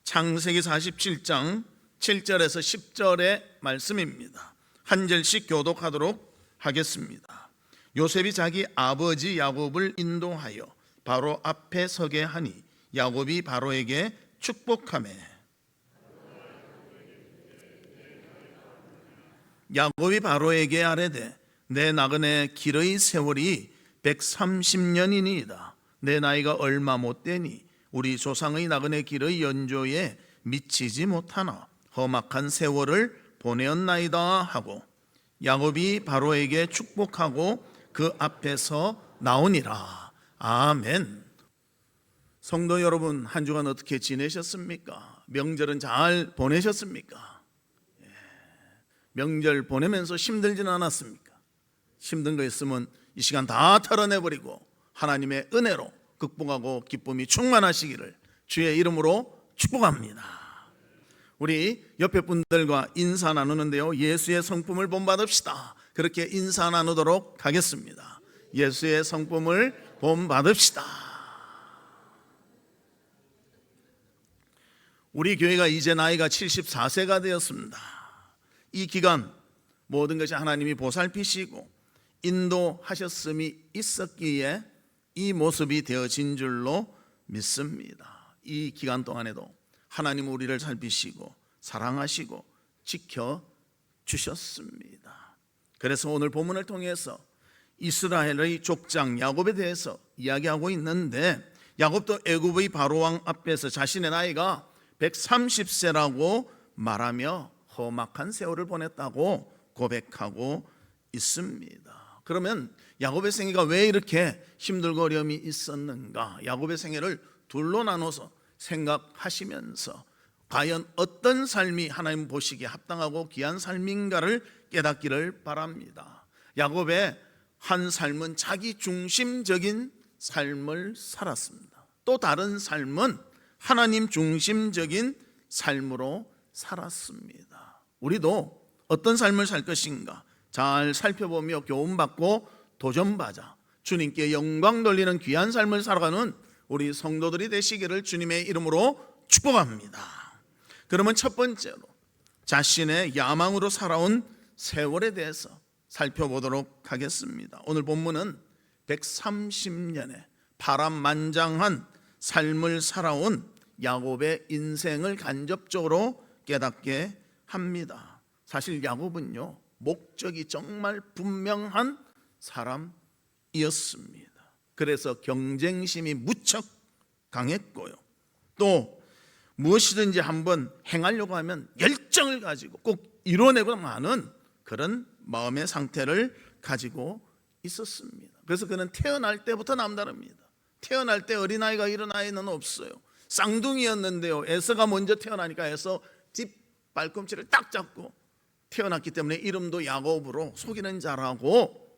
창세기 47장 7절에서 10절의 말씀입니다. 한 절씩 교독하도록 하겠습니다. 요셉이 자기 아버지 야곱을 인도하여 바로 앞에 서게 하니 야곱이 바로에게 축복하매 야곱이 바로에게 아뢰되 내 나그네 길의 세월이 130년이니이다. 내 나이가 얼마 못되니 우리 조상의 나그네 길의 연조에 미치지 못하나 험악한 세월을 보내었나이다 하고 야곱이 바로에게 축복하고 그 앞에서 나오니라. 아멘. 성도 여러분, 한 주간 어떻게 지내셨습니까? 명절은 잘 보내셨습니까? 명절 보내면서 힘들지는 않았습니까? 힘든 거 있으면 이 시간 다 털어내버리고 하나님의 은혜로 극복하고 기쁨이 충만하시기를 주의 이름으로 축복합니다. 우리 옆에 분들과 인사 나누는데요, 예수의 성품을 본받읍시다. 그렇게 인사 나누도록 하겠습니다. 예수의 성품을 본받읍시다. 우리 교회가 이제 나이가 74세가 되었습니다. 이 기간 모든 것이 하나님이 보살피시고 인도하셨음이 있었기에 이 모습이 되어진 줄로 믿습니다. 이 기간 동안에도 하나님 우리를 살피시고 사랑하시고 지켜주셨습니다. 그래서 오늘 본문을 통해서 이스라엘의 족장 야곱에 대해서 이야기하고 있는데, 야곱도 애굽의 바로왕 앞에서 자신의 나이가 130세라고 말하며 험악한 세월을 보냈다고 고백하고 있습니다. 그러면 야곱의 생애가 왜 이렇게 힘들고 어려움이 있었는가? 야곱의 생애를 둘로 나눠서 생각하시면서 과연 어떤 삶이 하나님 보시기에 합당하고 귀한 삶인가를 깨닫기를 바랍니다. 야곱의 한 삶은 자기 중심적인 삶을 살았습니다. 또 다른 삶은 하나님 중심적인 삶으로 살았습니다. 우리도 어떤 삶을 살 것인가 잘 살펴보며 교훈받고 도전받아 주님께 영광 돌리는 귀한 삶을 살아가는 우리 성도들이 되시기를 주님의 이름으로 축복합니다. 그러면 첫 번째로 자신의 야망으로 살아온 세월에 대해서 살펴보도록 하겠습니다. 오늘 본문은 130년의 파란만장한 삶을 살아온 야곱의 인생을 간접적으로 깨닫게 합니다. 사실 야곱은요, 목적이 정말 분명한 사람이었습니다. 그래서 경쟁심이 무척 강했고요, 또 무엇이든지 한번 행하려고 하면 열정을 가지고 꼭 이뤄내고 하는 그런 마음의 상태를 가지고 있었습니다. 그래서 그는 태어날 때부터 남다릅니다. 태어날 때 어린아이가 이런 아이는 없어요. 쌍둥이였는데요, 에서가 먼저 태어나니까 에서 뒷발꿈치를 딱 잡고 태어났기 때문에 이름도 야곱으로 속이는 자라고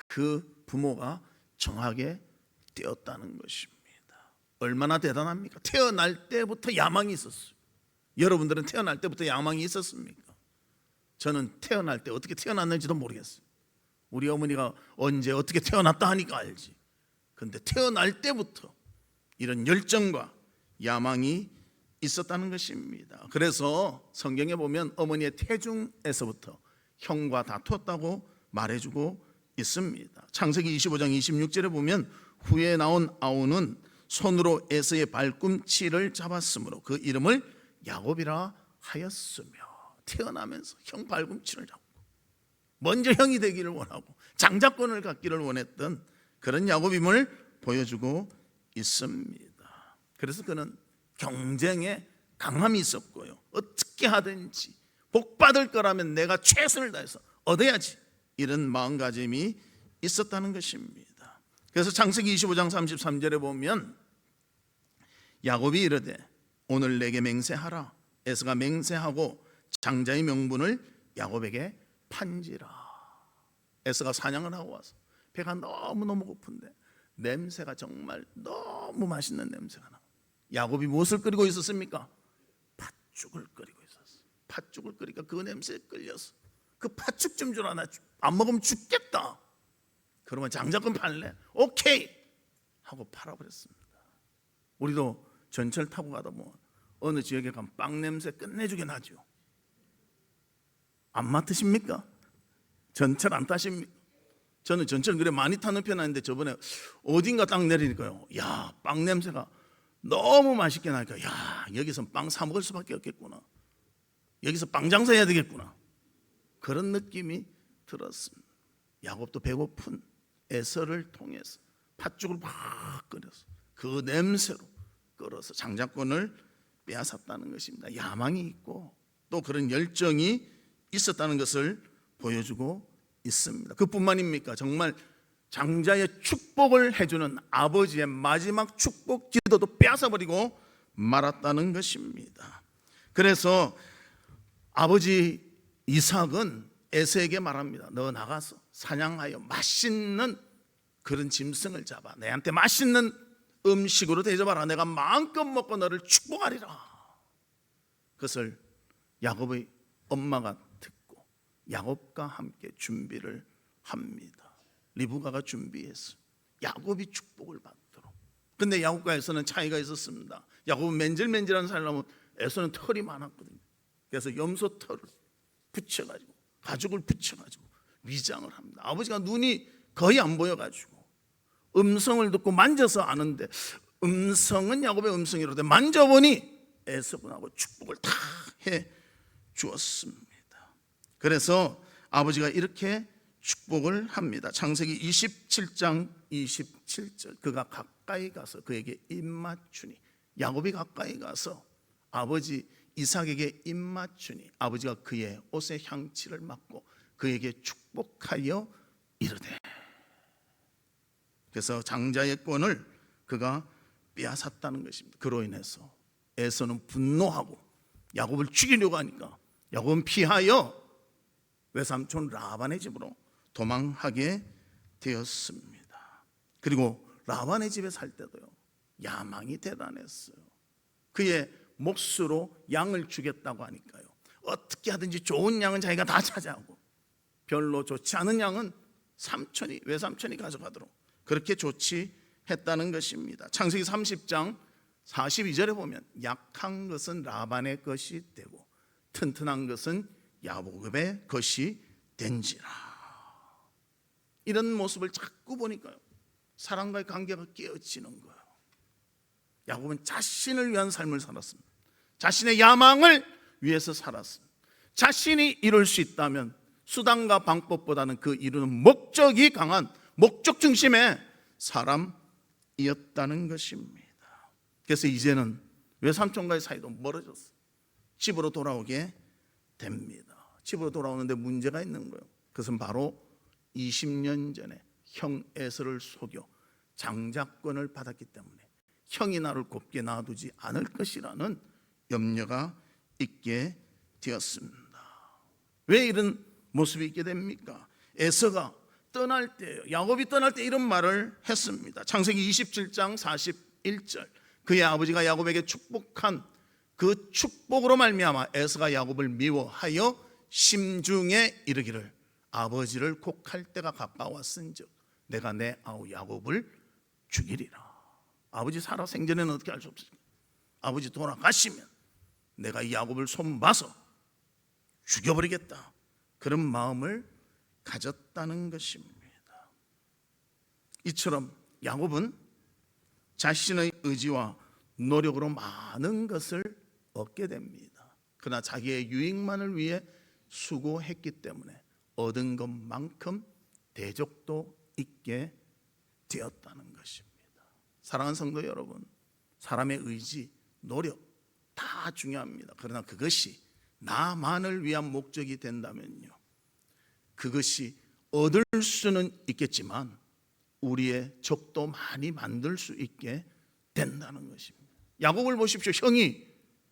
그 부모가 정하게 되었다는 것입니다. 얼마나 대단합니까? 태어날 때부터 야망이 있었어요. 여러분들은 태어날 때부터 야망이 있었습니까? 저는 태어날 때 어떻게 태어났는지도 모르겠어요. 우리 어머니가 언제 어떻게 태어났다 하니까 알지. 그런데 태어날 때부터 이런 열정과 야망이 있었다는 것입니다. 그래서 성경에 보면 어머니의 태중에서부터 형과 다투었다고 말해주고 있습니다. 창세기 25장 26절에 보면 후에 나온 아우는 손으로 에서의 발꿈치를 잡았으므로 그 이름을 야곱이라 하였으며, 태어나면서 형 발꿈치를 잡고 먼저 형이 되기를 원하고 장자권을 갖기를 원했던 그런 야곱임을 보여주고 있습니다. 그래서 그는 경쟁에 강함이 있었고요, 어떻게 하든지 복받을 거라면 내가 최선을 다해서 얻어야지, 이런 마음가짐이 있었다는 것입니다. 그래서 창세기 25장 33절에 보면 야곱이 이르되 오늘 내게 맹세하라. 에서가 맹세하고 장자의 명분을 야곱에게 판지라. 에서가 사냥을 하고 와서 배가 너무너무 고픈데 냄새가 정말 너무 맛있는 냄새가 나. 야곱이 무엇을 끓이고 있었습니까? 팥죽을 끓이고 있었어요. 팥죽을 끓이니까 그 냄새에 끌려서 그 팥죽 좀 주라, 나 안 먹으면 죽겠다. 그러면 장자권 팔래? 오케이 하고 팔아버렸습니다. 우리도 전철 타고 가다 보면 어느 지역에 가면 빵 냄새 끝내주게 나죠. 안 맡으십니까? 전철 안 타십니까? 저는 전철 그래 많이 타는 편 아닌데 저번에 어딘가 딱 내리니까요, 야, 빵 냄새가 너무 맛있게 나니까, 야, 여기서 빵 사 먹을 수밖에 없겠구나, 여기서 빵 장사해야 되겠구나, 그런 느낌이 들었습니다. 야곱도 배고픈 에서를 통해서 팥죽을 막 끓여서 그 냄새로 끓여서 장자권을 빼앗았다는 것입니다. 야망이 있고 또 그런 열정이 있었다는 것을 보여주고 있습니다. 그뿐만입니까? 정말 장자의 축복을 해주는 아버지의 마지막 축복 기도도 빼앗아버리고 말았다는 것입니다. 그래서 아버지 이삭은 에서에게 말합니다. 너 나가서 사냥하여 맛있는 그런 짐승을 잡아 내한테 맛있는 음식으로 대접하라. 내가 마음껏 먹고 너를 축복하리라. 그것을 야곱의 엄마가 듣고 야곱과 함께 준비를 합니다. 리브가가 준비했어. 야곱이 축복을 받도록. 근데 야곱과 에서는 차이가 있었습니다. 야곱은 맨질맨질한 사람은 에서는 털이 많았거든요. 그래서 염소 털을 붙여가지고 가죽을 붙여가지고 위장을 합니다. 아버지가 눈이 거의 안 보여가지고 음성을 듣고 만져서 아는데 음성은 야곱의 음성이로되 만져보니 에서군하고 축복을 다 해 주었습니다. 그래서 아버지가 이렇게 축복을 합니다. 창세기 27장 27절 그가 가까이 가서 그에게 입맞추니, 야곱이 가까이 가서 아버지 이삭에게 입맞추니 아버지가 그의 옷의 향취를 맡고 그에게 축복하여 이르되, 그래서 장자의 권을 그가 빼앗았다는 것입니다. 그로 인해서 에서는 분노하고 야곱을 죽이려고 하니까 야곱은 피하여 외삼촌 라반의 집으로 도망하게 되었습니다. 그리고 라반의 집에 살 때도요, 야망이 대단했어요. 그의 몫으로 양을 주겠다고 하니까요, 어떻게 하든지 좋은 양은 자기가 다 차지하고 별로 좋지 않은 양은 외삼촌이 가져가도록 그렇게 조치했다는 것입니다. 창세기 30장 42절에 보면 약한 것은 라반의 것이 되고 튼튼한 것은 야곱의 것이 된지라. 이런 모습을 자꾸 보니까요, 사람과의 관계가 깨어지는 거예요. 야곱은 자신을 위한 삶을 살았습니다. 자신의 야망을 위해서 살았습니다. 자신이 이룰 수 있다면 수단과 방법보다는 그 이루는 목적이 강한 목적 중심의 사람이었다는 것입니다. 그래서 이제는 외삼촌과의 사이도 멀어졌어요. 집으로 돌아오게 됩니다. 집으로 돌아오는데 문제가 있는 거예요. 그것은 바로 20년 전에 형 에서를 속여 장자권을 받았기 때문에 형이 나를 곱게 놔두지 않을 것이라는 염려가 있게 되었습니다. 왜 이런 모습이 있게 됩니까? 에서가 떠날 때, 야곱이 떠날 때 이런 말을 했습니다. 창세기 27장 41절 그의 아버지가 야곱에게 축복한 그 축복으로 말미암아 에서가 야곱을 미워하여 심중에 이르기를 아버지를 곡할 때가 가까웠은즉 내가 내 아우 야곱을 죽이리라. 아버지 살아 생전에는 어떻게 할 수 없습니다. 아버지 돌아가시면 내가 이 야곱을 손봐서 죽여버리겠다, 그런 마음을 가졌다는 것입니다. 이처럼 야곱은 자신의 의지와 노력으로 많은 것을 얻게 됩니다. 그러나 자기의 유익만을 위해 수고했기 때문에 얻은 것만큼 대적도 있게 되었다는 것입니다. 사랑하는 성도 여러분, 사람의 의지, 노력 다 중요합니다. 그러나 그것이 나만을 위한 목적이 된다면요, 그것이 얻을 수는 있겠지만 우리의 적도 많이 만들 수 있게 된다는 것입니다. 야곱을 보십시오.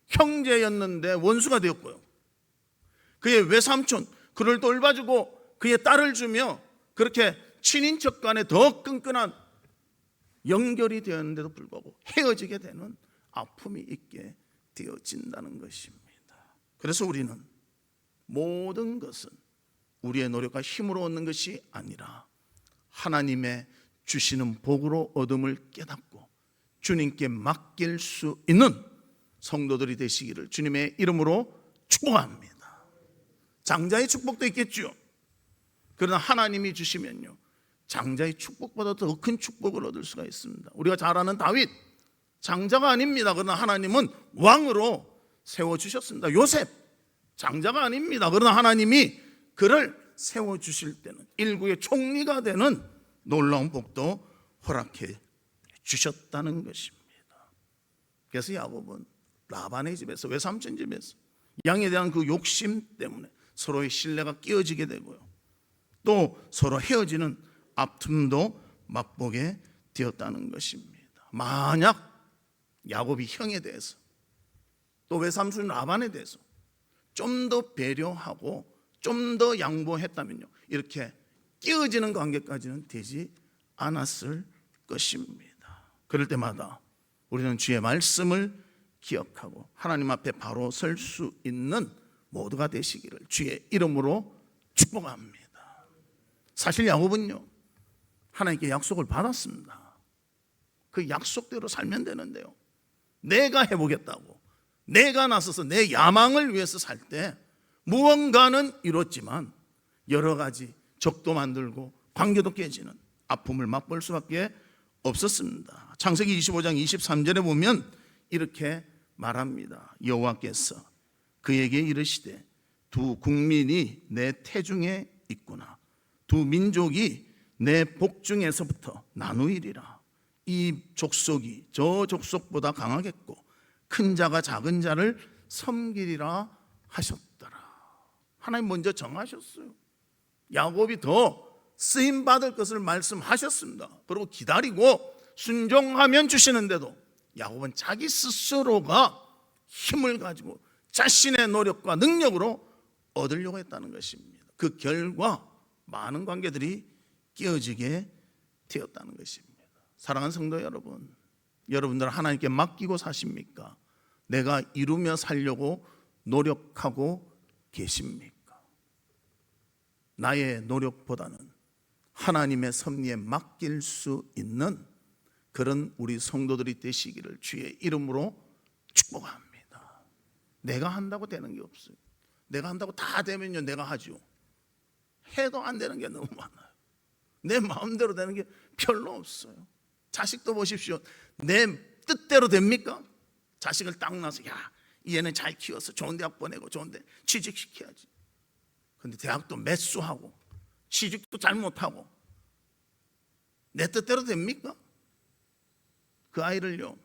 형제였는데 원수가 되었고요, 그의 외삼촌 그를 돌봐주고 그의 딸을 주며 그렇게 친인척 간에 더 끈끈한 연결이 되었는데도 불구하고 헤어지게 되는 아픔이 있게 되어진다는 것입니다. 그래서 우리는 모든 것은 우리의 노력과 힘으로 얻는 것이 아니라 하나님의 주시는 복으로 얻음을 깨닫고 주님께 맡길 수 있는 성도들이 되시기를 주님의 이름으로 축복합니다. 장자의 축복도 있겠죠. 그러나 하나님이 주시면요, 장자의 축복보다 더 큰 축복을 얻을 수가 있습니다. 우리가 잘 아는 다윗, 장자가 아닙니다. 그러나 하나님은 왕으로 세워주셨습니다. 요셉, 장자가 아닙니다. 그러나 하나님이 그를 세워주실 때는 일국의 총리가 되는 놀라운 복도 허락해 주셨다는 것입니다. 그래서 야곱은 라반의 집에서, 외삼촌 집에서 양에 대한 그 욕심 때문에 서로의 신뢰가 깨어지게 되고요, 또 서로 헤어지는 아픔도 맛보게 되었다는 것입니다. 만약 야곱이 형에 대해서 또 외삼촌 라반에 대해서 좀 더 배려하고 좀 더 양보했다면요, 이렇게 깨어지는 관계까지는 되지 않았을 것입니다. 그럴 때마다 우리는 주의 말씀을 기억하고 하나님 앞에 바로 설 수 있는 모두가 되시기를 주의 이름으로 축복합니다. 사실 야곱은요, 하나님께 약속을 받았습니다. 그 약속대로 살면 되는데요, 내가 해보겠다고 내가 나서서 내 야망을 위해서 살 때 무언가는 이뤘지만 여러 가지 적도 만들고 관계도 깨지는 아픔을 맛볼 수밖에 없었습니다. 창세기 25장 23절에 보면 이렇게 말합니다. 여호와께서 그에게 이르시되 두 국민이 내 태중에 있구나, 두 민족이 내 복중에서부터 나누이리라. 이 족속이 저 족속보다 강하겠고 큰 자가 작은 자를 섬기리라 하셨더라. 하나님 먼저 정하셨어요. 야곱이 더 쓰임 받을 것을 말씀하셨습니다. 그리고 기다리고 순종하면 주시는데도 야곱은 자기 스스로가 힘을 가지고 자신의 노력과 능력으로 얻으려고 했다는 것입니다. 그 결과 많은 관계들이 깨어지게 되었다는 것입니다. 사랑하는 성도 여러분, 여러분들 하나님께 맡기고 사십니까? 내가 이루며 살려고 노력하고 계십니까? 나의 노력보다는 하나님의 섭리에 맡길 수 있는 그런 우리 성도들이 되시기를 주의 이름으로 축복합니다. 내가 한다고 되는 게 없어요. 내가 한다고 다 되면요, 내가 하죠. 해도 안 되는 게 너무 많아요. 내 마음대로 되는 게 별로 없어요. 자식도 보십시오. 내 뜻대로 됩니까? 자식을 딱 낳아서 야, 얘는 잘 키워서 좋은 대학 보내고 좋은 데 취직시켜야지. 근데 대학도 매수하고 취직도 잘못하고 내 뜻대로 됩니까? 그 아이를요,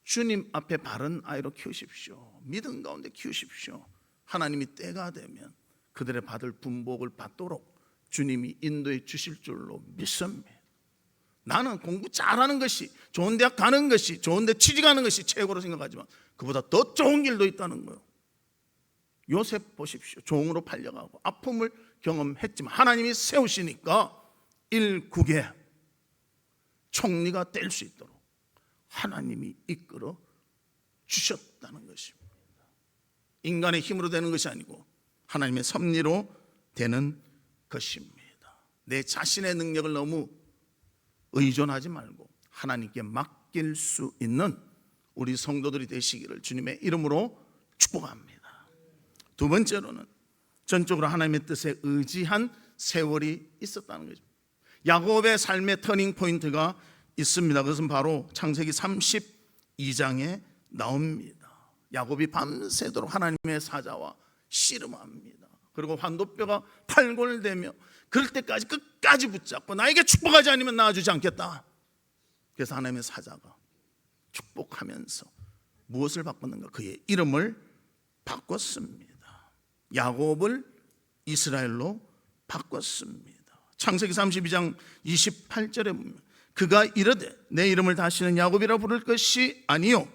주님 앞에 바른 아이로 키우십시오. 믿음 가운데 키우십시오. 하나님이 때가 되면 그들의 받을 분복을 받도록 주님이 인도해 주실 줄로 믿습니다. 나는 공부 잘하는 것이, 좋은 대학 가는 것이, 좋은 데 취직하는 것이 최고로 생각하지만 그보다 더 좋은 길도 있다는 거예요. 요셉 보십시오. 종으로 팔려가고 아픔을 경험했지만 하나님이 세우시니까 일국의 총리가 될 수 있도록 하나님이 이끌어 주셨다는 것입니다. 인간의 힘으로 되는 것이 아니고 하나님의 섭리로 되는 것입니다. 내 자신의 능력을 너무 의존하지 말고 하나님께 맡길 수 있는 우리 성도들이 되시기를 주님의 이름으로 축복합니다. 두 번째로는 전적으로 하나님의 뜻에 의지한 세월이 있었다는 거죠. 야곱의 삶의 터닝 포인트가 있습니다. 그것은 바로 창세기 32장에 나옵니다. 야곱이 밤새도록 하나님의 사자와 씨름합니다. 그리고 환도뼈가 팔골되며 그럴 때까지 끝까지 붙잡고 나에게 축복하지 않으면 낳아주지 않겠다. 그래서 하나님의 사자가 축복하면서 무엇을 바꿨는가? 그의 이름을 바꿨습니다. 야곱을 이스라엘로 바꿨습니다. 창세기 32장 28절에 보면 그가 이르되 내 이름을 다시는 야곱이라 부를 것이 아니요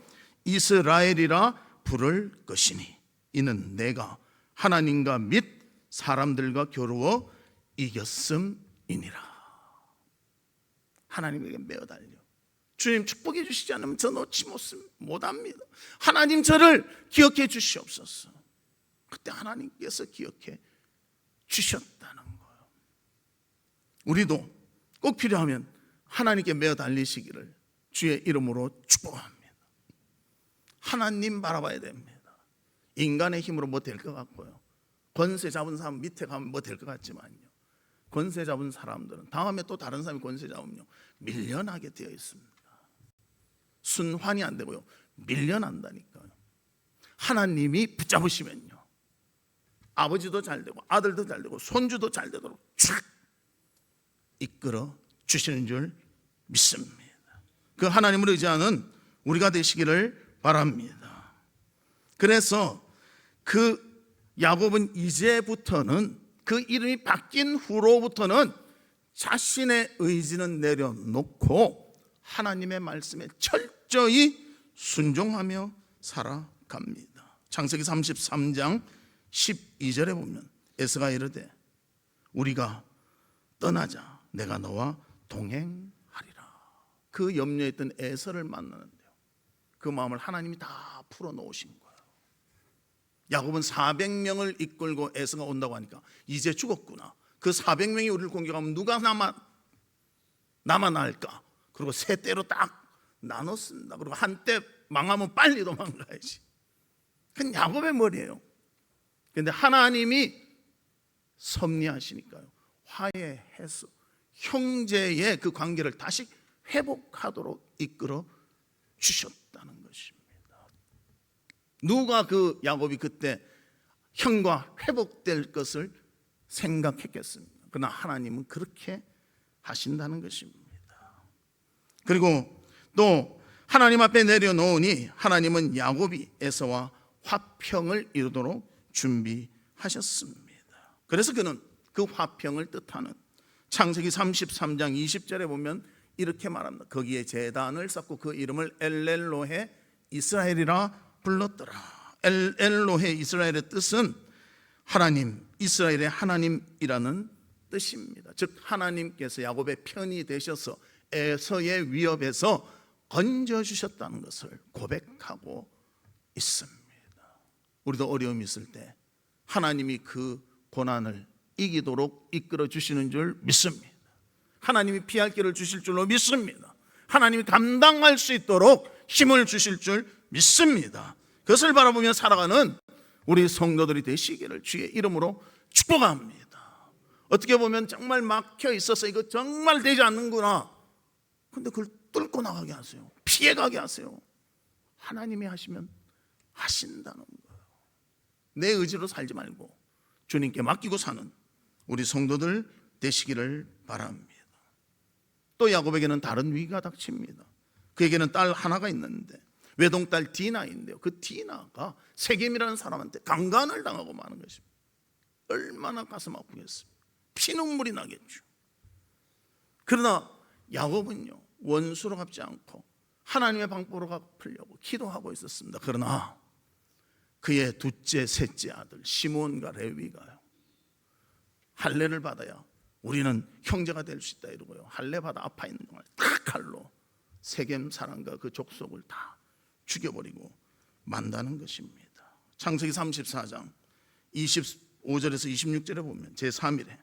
이스라엘이라 부를 것이니 이는 내가 하나님과 및 사람들과 겨루어 이겼음이니라. 하나님에게 매어 달려 주님 축복해 주시지 않으면 저 놓지 못합니다. 하나님 저를 기억해 주시옵소서. 그때 하나님께서 기억해 주셨다는 거예요. 우리도 꼭 필요하면 하나님께 매어 달리시기를 주의 이름으로 축복합니다. 하나님 바라봐야 됩니다. 인간의 힘으로 뭐 될 것 같고요, 권세 잡은 사람 밑에 가면 뭐 될 것 같지만요, 권세 잡은 사람들은 다음에 또 다른 사람이 권세 잡으면요 밀려나게 되어 있습니다. 순환이 안 되고요, 밀려난다니까요. 하나님이 붙잡으시면요 아버지도 잘 되고 아들도 잘 되고 손주도 잘 되도록 쫙 이끌어 주시는 줄 믿습니다. 그 하나님을 의지하는 우리가 되시기를 바랍니다. 그래서 그 야곱은 이제부터는, 그 이름이 바뀐 후로부터는 자신의 의지는 내려놓고 하나님의 말씀에 철저히 순종하며 살아갑니다. 창세기 33장 12절에 보면 에서가 이르되 우리가 떠나자 내가 너와 동행하리라. 그 염려했던 에서를 만나는데요, 그 마음을 하나님이 다 풀어놓으신 거예요. 야곱은 400명을 이끌고 에서가 온다고 하니까 이제 죽었구나, 그 400명이 우리를 공격하면 누가 남아날까, 그리고 세 대로 딱 나눴습니다. 그리고 한때 망하면 빨리 도망가야지. 그건 야곱의 머리예요. 그런데 하나님이 섭리하시니까요 화해해서 형제의 그 관계를 다시 회복하도록 이끌어 주셨다는 것입니다. 누가 그 야곱이 그때 형과 회복될 것을 생각했겠습니까? 그러나 하나님은 그렇게 하신다는 것입니다. 그리고 또 하나님 앞에 내려놓으니 하나님은 야곱이 에서와 화평을 이루도록 준비하셨습니다. 그래서 그는 그 화평을 뜻하는 창세기 33장 20절에 보면 이렇게 말합니다. 거기에 제단을 쌓고 그 이름을 엘렐로헤 이스라엘이라 불렀더라. 엘렐로헤 이스라엘의 뜻은 하나님, 이스라엘의 하나님이라는 뜻입니다. 즉 하나님께서 야곱의 편이 되셔서 에서의 위협에서 건져주셨다는 것을 고백하고 있습니다. 우리도 어려움이 있을 때 하나님이 그 고난을 이기도록 이끌어 주시는 줄 믿습니다. 하나님이 피할 길을 주실 줄로 믿습니다. 하나님이 감당할 수 있도록 힘을 주실 줄 믿습니다. 그것을 바라보며 살아가는 우리 성도들이 되시기를 주의 이름으로 축복합니다. 어떻게 보면 정말 막혀 있어서 이거 정말 되지 않는구나, 근데 그걸 뚫고 나가게 하세요. 피해가게 하세요. 하나님이 하시면 하신다는 거예요. 내 의지로 살지 말고 주님께 맡기고 사는 우리 성도들 되시기를 바랍니다. 또 야곱에게는 다른 위기가 닥칩니다. 그에게는 딸 하나가 있는데 외동딸 디나인데요, 그 디나가 세겜이라는 사람한테 강간을 당하고 마는 것입니다. 얼마나 가슴 아프겠습니까? 피눈물이 나겠죠. 그러나 야곱은요 원수로 갚지 않고 하나님의 방법으로 갚으려고 기도하고 있었습니다. 그러나 그의 둘째, 셋째 아들 시몬과 레위가요 할례를 받아야 우리는 형제가 될 수 있다 이러고요, 할례 받아 아파 있는 동안 딱 칼로 세겜 사람과 그 족속을 다 죽여버리고 만다는 것입니다. 창세기 34장 25절에서 26절에 보면 제3일에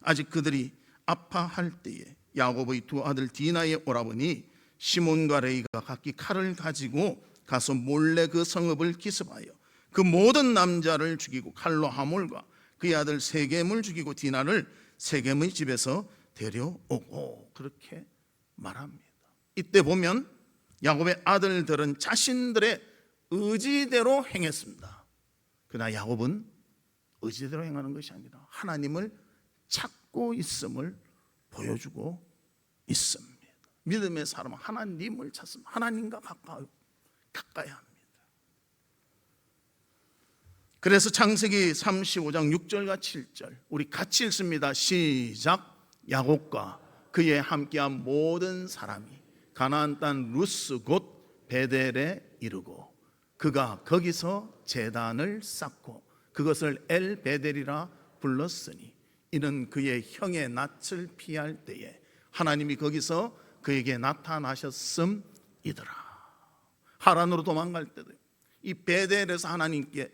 아직 그들이 아파할 때에 야곱의 두 아들 디나의 오라버니 시몬과 레이가 각기 칼을 가지고 가서 몰래 그 성읍을 기습하여 그 모든 남자를 죽이고 칼로 하몰과 그의 아들 세겜을 죽이고 디나를 세겜의 집에서 데려오고, 그렇게 말합니다. 이때 보면 야곱의 아들들은 자신들의 의지대로 행했습니다. 그러나 야곱은 의지대로 행하는 것이 아니라 하나님을 찾고 있음을 보여주고 있습니다. 믿음의 사람은 하나님을 찾습니다. 하나님과 가까이 합니다. 그래서 창세기 35장 6절과 7절 우리 같이 읽습니다. 시작. 야곱과 그의 함께한 모든 사람이 가나안 땅 루스 곧 베델에 이르고 그가 거기서 제단을 쌓고 그것을 엘 베델이라 불렀으니 이는 그의 형의 낯을 피할 때에 하나님이 거기서 그에게 나타나셨음이더라. 하란으로 도망갈 때도 이 베델에서 하나님께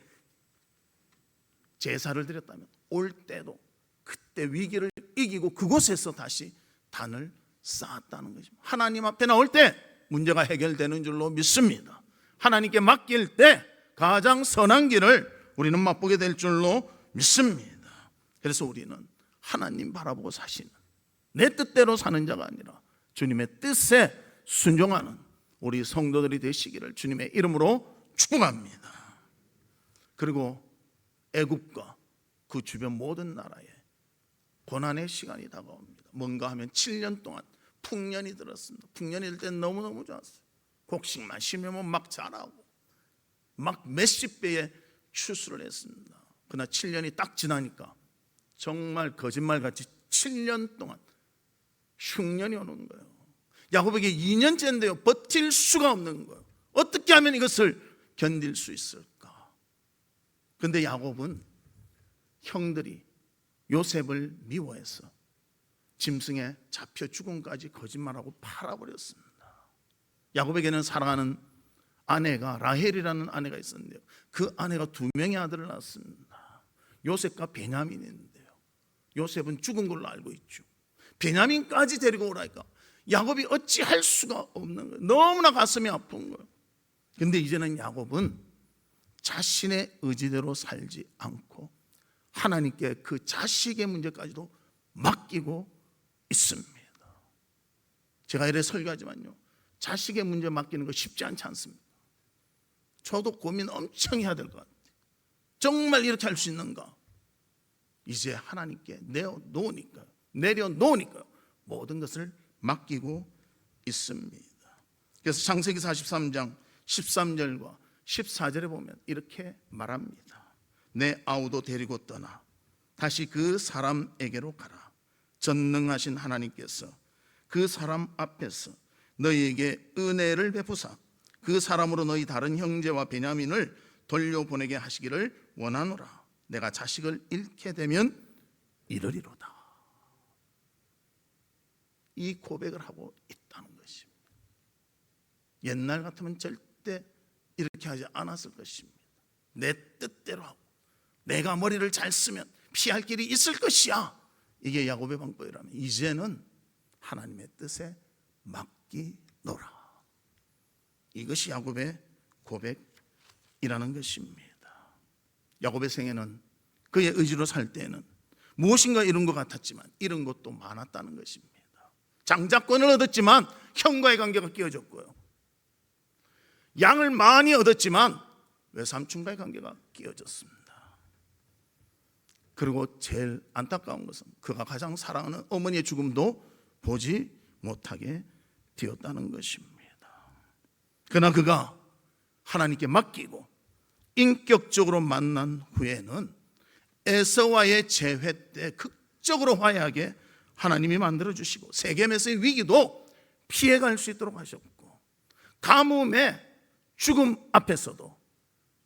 제사를 드렸다면 올 때도 그때 위기를 이기고 그곳에서 다시 단을 쌓았다는 것입니다. 하나님 앞에 나올 때 문제가 해결되는 줄로 믿습니다. 하나님께 맡길 때 가장 선한 길을 우리는 맛보게 될 줄로 믿습니다. 그래서 우리는 하나님 바라보고 사시는, 내 뜻대로 사는 자가 아니라 주님의 뜻에 순종하는 우리 성도들이 되시기를 주님의 이름으로 축복합니다. 그리고 애굽과 그 주변 모든 나라에 고난의 시간이 다가옵니다. 뭔가 하면 7년 동안 풍년이 들었습니다. 풍년이 들 땐 너무너무 좋았어요. 곡식만 심으면 막 자라고 막 몇십 배의 추수를 했습니다. 그러나 7년이 딱 지나니까 정말 거짓말같이 7년 동안 흉년이 오는 거예요. 야곱에게 2년째인데요 버틸 수가 없는 거예요. 어떻게 하면 이것을 견딜 수 있을까? 그런데 야곱은 형들이 요셉을 미워해서 짐승에 잡혀 죽음까지 거짓말하고 팔아버렸습니다. 야곱에게는 사랑하는 아내가 라헬이라는 아내가 있었는데요, 그 아내가 2명의 아들을 낳았습니다. 요셉과 베냐민인데요, 요셉은 죽은 걸로 알고 있죠. 베냐민까지 데리고 오라니까 야곱이 어찌할 수가 없는 거예요. 너무나 가슴이 아픈 거예요. 그런데 이제는 야곱은 자신의 의지대로 살지 않고 하나님께 그 자식의 문제까지도 맡기고 있습니다. 제가 이래 설교하지만요, 자식의 문제 맡기는 거 쉽지 않지 않습니다. 저도 고민 엄청 해야 될 것 같아요. 정말 이렇게 할 수 있는가? 이제 하나님께 내려놓으니까요 모든 것을 맡기고 있습니다. 그래서 창세기 43장 13절과 14절에 보면 이렇게 말합니다. 내 아우도 데리고 떠나 다시 그 사람에게로 가라. 전능하신 하나님께서 그 사람 앞에서 너희에게 은혜를 베푸사 그 사람으로 너희 다른 형제와 베냐민을 돌려보내게 하시기를 원하노라. 내가 자식을 잃게 되면 이르리로다. 이 고백을 하고 있다는 것입니다. 옛날 같으면 절대 이렇게 하지 않았을 것입니다. 내 뜻대로 하고 내가 머리를 잘 쓰면 피할 길이 있을 것이야. 이게 야곱의 방법이라면 이제는 하나님의 뜻에 맡기노라. 이것이 야곱의 고백이라는 것입니다. 야곱의 생애는 그의 의지로 살 때에는 무엇인가 이룬 것 같았지만 이런 것도 많았다는 것입니다. 장자권을 얻었지만 형과의 관계가 끼어졌고요, 양을 많이 얻었지만 외삼촌과의 관계가 끼어졌습니다. 그리고 제일 안타까운 것은 그가 가장 사랑하는 어머니의 죽음도 보지 못하게 되었다는 것입니다. 그러나 그가 하나님께 맡기고 인격적으로 만난 후에는 에서와의 재회 때 극적으로 화해하게 하나님이 만들어주시고 세겜에서의 위기도 피해갈 수 있도록 하셨고 가뭄의 죽음 앞에서도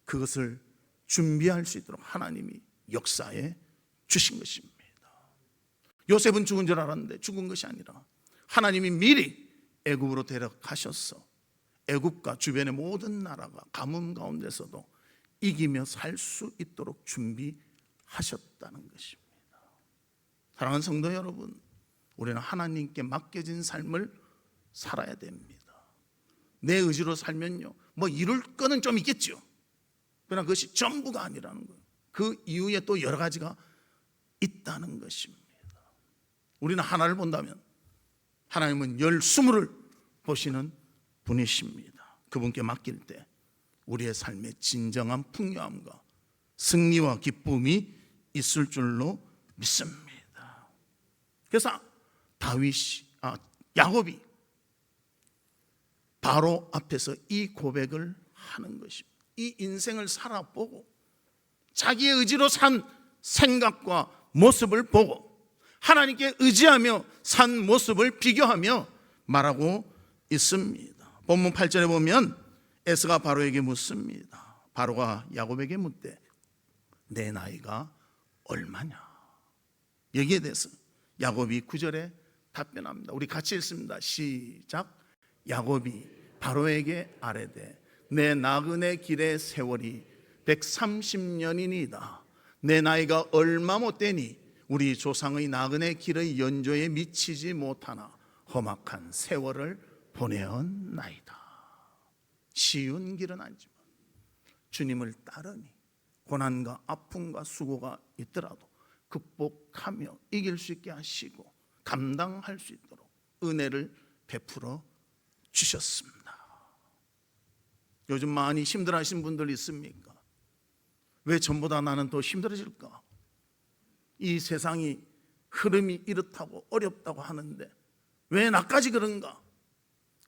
그것을 준비할 수 있도록 하나님이 역사해 주신 것입니다. 요셉은 죽은 줄 알았는데 죽은 것이 아니라 하나님이 미리 애굽으로 데려가셔서 애굽과 주변의 모든 나라가 가뭄 가운데서도 이기며 살 수 있도록 준비하셨다는 것입니다. 사랑하는 성도 여러분, 우리는 하나님께 맡겨진 삶을 살아야 됩니다. 내 의지로 살면요 뭐 이룰 거는 좀 있겠죠. 그러나 그것이 전부가 아니라는 거예요. 그 이후에 또 여러 가지가 있다는 것입니다. 우리는 하나를 본다면 하나님은 20을 보시는 분이십니다. 그분께 맡길 때 우리의 삶에 진정한 풍요함과 승리와 기쁨이 있을 줄로 믿습니다. 그래서 야곱이 바로 앞에서 이 고백을 하는 것입니다. 이 인생을 살아보고 자기의 의지로 산 생각과 모습을 보고 하나님께 의지하며 산 모습을 비교하며 말하고 있습니다. 본문 8절에 보면 에서가 바로에게 묻습니다. 바로가 야곱에게 묻되 내 나이가 얼마냐? 여기에 대해서 야곱이 9절에 답변합니다. 우리 같이 읽습니다. 시작. 야곱이 바로에게 아뢰되 내 나그네 길의 세월이 130년이니이다. 내 나이가 얼마 못되니 우리 조상의 나그네 길의 연조에 미치지 못하나 험악한 세월을 보내었나이다. 쉬운 길은 아니지만 주님을 따르니 고난과 아픔과 수고가 있더라도 극복하며 이길 수 있게 하시고 감당할 수 있도록 은혜를 베풀어 주셨습니다. 요즘 많이 힘들어하신 분들 있습니까? 왜 전보다 나는 더 힘들어질까? 이 세상이 흐름이 이렇다고 어렵다고 하는데 왜 나까지 그런가?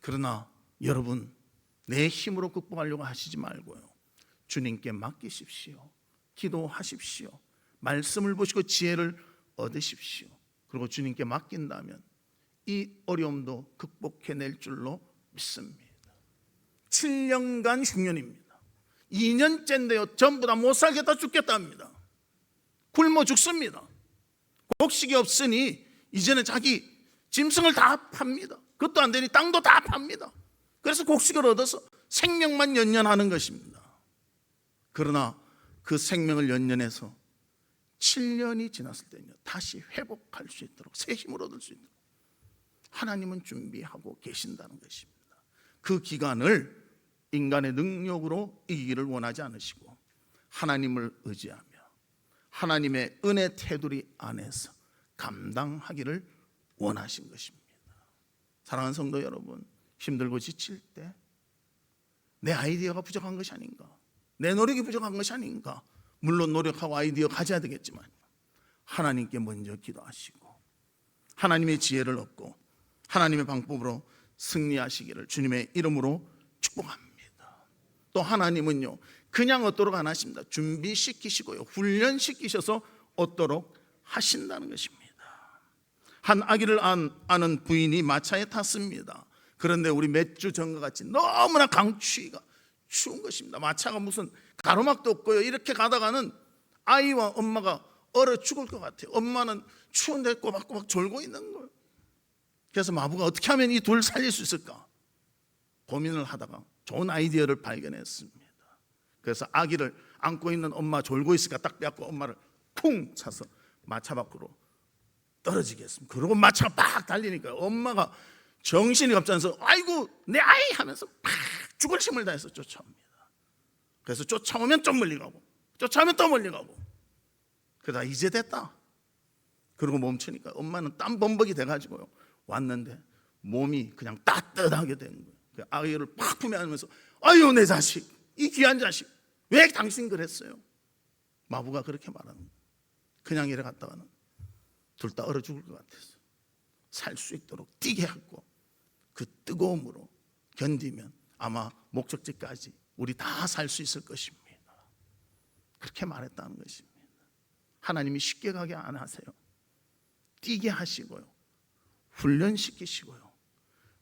그러나 여러분, 내 힘으로 극복하려고 하시지 말고요, 주님께 맡기십시오. 기도하십시오. 말씀을 보시고 지혜를 얻으십시오. 그리고 주님께 맡긴다면 이 어려움도 극복해낼 줄로 믿습니다. 7년간 흉년입니다. 2년째인데요 전부 다 못 살겠다 죽겠다 합니다. 굶어 죽습니다. 곡식이 없으니 이제는 자기 짐승을 다 팝니다. 그것도 안 되니 땅도 다 팝니다. 그래서 곡식을 얻어서 생명만 연연하는 것입니다. 그러나 그 생명을 연연해서 7년이 지났을 때는요, 다시 회복할 수 있도록, 새 힘을 얻을 수 있도록 하나님은 준비하고 계신다는 것입니다. 그 기간을 인간의 능력으로 이기기를 원하지 않으시고 하나님을 의지하며 하나님의 은혜 테두리 안에서 감당하기를 원하신 것입니다. 사랑하는 성도 여러분, 힘들고 지칠 때 내 아이디어가 부족한 것이 아닌가, 내 노력이 부족한 것이 아닌가. 물론 노력하고 아이디어 가져야 되겠지만 하나님께 먼저 기도하시고 하나님의 지혜를 얻고 하나님의 방법으로 승리하시기를 주님의 이름으로 축복합니다. 또 하나님은요, 그냥 얻도록 안 하십니다. 준비시키시고요, 훈련시키셔서 얻도록 하신다는 것입니다. 한 아기를 아는 부인이 마차에 탔습니다. 그런데 우리 몇 주 전과 같이 너무나 강추위가 추운 것입니다. 마차가 무슨 가로막도 없고요, 이렇게 가다가는 아이와 엄마가 얼어 죽을 것 같아요. 엄마는 추운데 꼬박꼬박 졸고 있는 거예요. 그래서 마부가 어떻게 하면 이 둘 살릴 수 있을까 고민을 하다가 좋은 아이디어를 발견했습니다. 그래서 아기를 안고 있는 엄마 졸고 있으니까 딱 빼앗고 엄마를 쿵 차서 마차 밖으로 떨어지게 했습니다. 그리고 마차가 팍 달리니까 엄마가 정신이 갑자기서 아이고 내 아이 하면서 팍 죽을 힘을 다해서 쫓아옵니다. 그래서 쫓아오면 좀 멀리 가고 쫓아오면 또 멀리 가고, 그러다 이제 됐다 그러고 멈추니까 엄마는 땀 범벅이 돼가지고요 왔는데 몸이 그냥 따뜻하게 된 거예요. 아이를 팍 품에 안으면서 아유 내 자식, 이 귀한 자식, 왜 당신 그랬어요? 마부가 그렇게 말하는 거예요. 그냥 이래 갔다가는 둘 다 얼어 죽을 것 같아서 살 수 있도록 뛰게 하고 그 뜨거움으로 견디면 아마 목적지까지 우리 다 살 수 있을 것입니다. 그렇게 말했다는 것입니다. 하나님이 쉽게 가게 안 하세요. 뛰게 하시고요, 훈련시키시고요,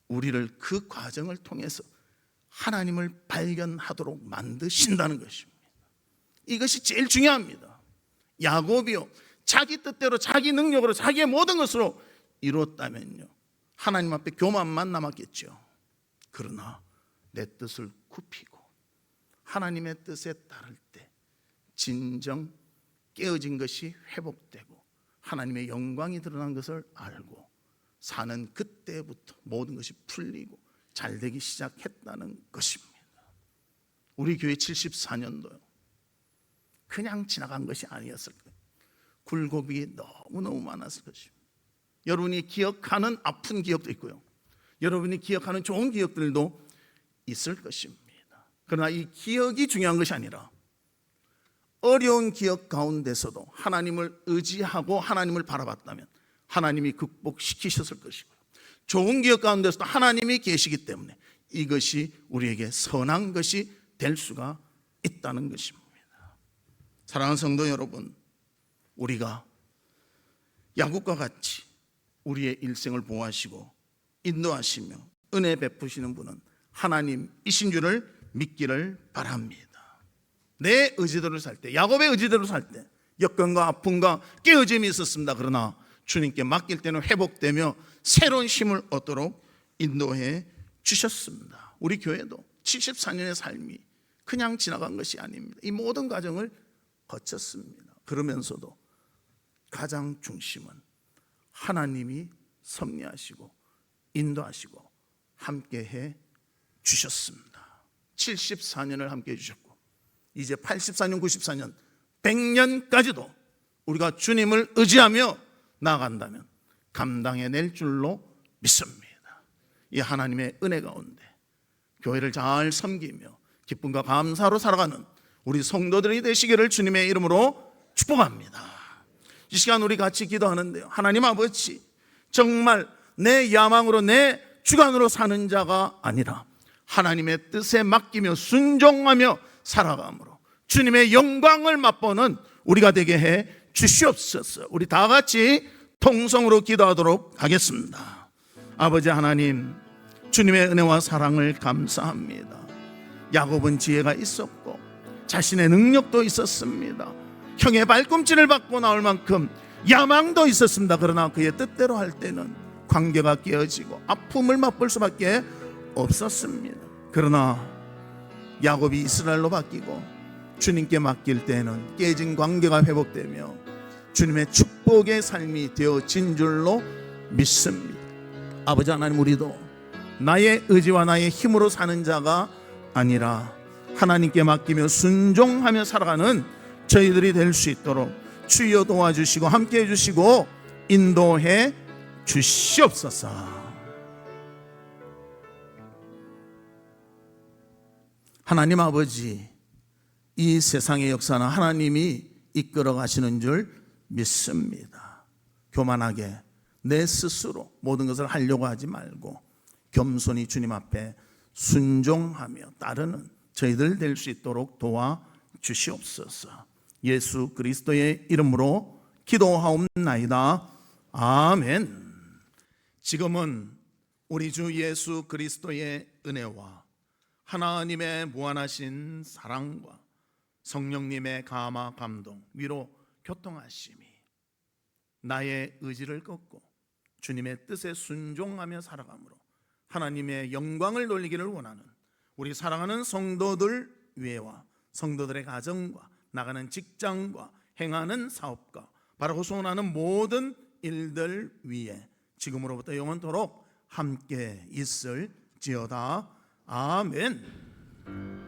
우리를 그 과정을 통해서 하나님을 발견하도록 만드신다는 것입니다. 이것이 제일 중요합니다. 야곱이요, 자기 뜻대로 자기 능력으로 자기의 모든 것으로 이루었다면요 하나님 앞에 교만만 남았겠죠. 그러나 내 뜻을 굽히고 하나님의 뜻에 따를 때 진정 깨어진 것이 회복되고 하나님의 영광이 드러난 것을 알고 사는 그때부터 모든 것이 풀리고 잘되기 시작했다는 것입니다. 우리 교회 74년도요 그냥 지나간 것이 아니었을 거예요. 굴곡이 너무너무 많았을 것입니다. 여러분이 기억하는 아픈 기억도 있고요, 여러분이 기억하는 좋은 기억들도 있을 것입니다. 그러나 이 기억이 중요한 것이 아니라 어려운 기억 가운데서도 하나님을 의지하고 하나님을 바라봤다면 하나님이 극복시키셨을 것이고요, 좋은 기억 가운데서도 하나님이 계시기 때문에 이것이 우리에게 선한 것이 될 수가 있다는 것입니다. 사랑하는 성도 여러분, 우리가 야곱과 같이 우리의 일생을 보호하시고 인도하시며 은혜 베푸시는 분은 하나님이신 줄을 믿기를 바랍니다. 내 의지대로 살 때, 야곱의 의지대로 살 때 역경과 아픔과 깨어짐이 있었습니다. 그러나 주님께 맡길 때는 회복되며 새로운 힘을 얻도록 인도해 주셨습니다. 우리 교회도 74년의 삶이 그냥 지나간 것이 아닙니다. 이 모든 과정을 거쳤습니다. 그러면서도 가장 중심은 하나님이 섭리하시고 인도하시고 함께해 주셨습니다. 74년을 함께 해주셨고 이제 84년, 94년, 100년까지도 우리가 주님을 의지하며 나아간다면 감당해낼 줄로 믿습니다. 이 하나님의 은혜 가운데 교회를 잘 섬기며 기쁨과 감사로 살아가는 우리 성도들이 되시기를 주님의 이름으로 축복합니다. 이 시간 우리 같이 기도하는데요, 하나님 아버지, 정말 내 야망으로 내 주관으로 사는 자가 아니라 하나님의 뜻에 맡기며 순종하며 살아감으로 주님의 영광을 맛보는 우리가 되게 해 주시옵소서. 우리 다 같이 통성으로 기도하도록 하겠습니다. 아버지 하나님, 주님의 은혜와 사랑을 감사합니다. 야곱은 지혜가 있었고 자신의 능력도 있었습니다. 형의 발꿈치를 받고 나올 만큼 야망도 있었습니다. 그러나 그의 뜻대로 할 때는 관계가 깨어지고 아픔을 맛볼 수밖에 없었습니다. 그러나 야곱이 이스라엘로 바뀌고 주님께 맡길 때는 깨진 관계가 회복되며 주님의 축복의 삶이 되어진 줄로 믿습니다. 아버지 하나님, 우리도 나의 의지와 나의 힘으로 사는 자가 아니라 하나님께 맡기며 순종하며 살아가는 저희들이 될 수 있도록 주여 도와주시고 함께해 주시고 인도해 주시옵소서. 하나님 아버지, 이 세상의 역사는 하나님이 이끌어 가시는 줄 믿습니다. 교만하게 내 스스로 모든 것을 하려고 하지 말고 겸손히 주님 앞에 순종하며 따르는 저희들 될 수 있도록 도와주시옵소서. 예수 그리스도의 이름으로 기도하옵나이다. 아멘. 지금은 우리 주 예수 그리스도의 은혜와 하나님의 무한하신 사랑과 성령님의 감화 감동 위로 교통하심이 나의 의지를 꺾고 주님의 뜻에 순종하며 살아가므로 하나님의 영광을 돌리기를 원하는 우리 사랑하는 성도들 위에와 성도들의 가정과 나가는 직장과 행하는 사업과 바라고 소원하는 모든 일들 위에 지금으로부터 영원토록 함께 있을지어다. 아멘.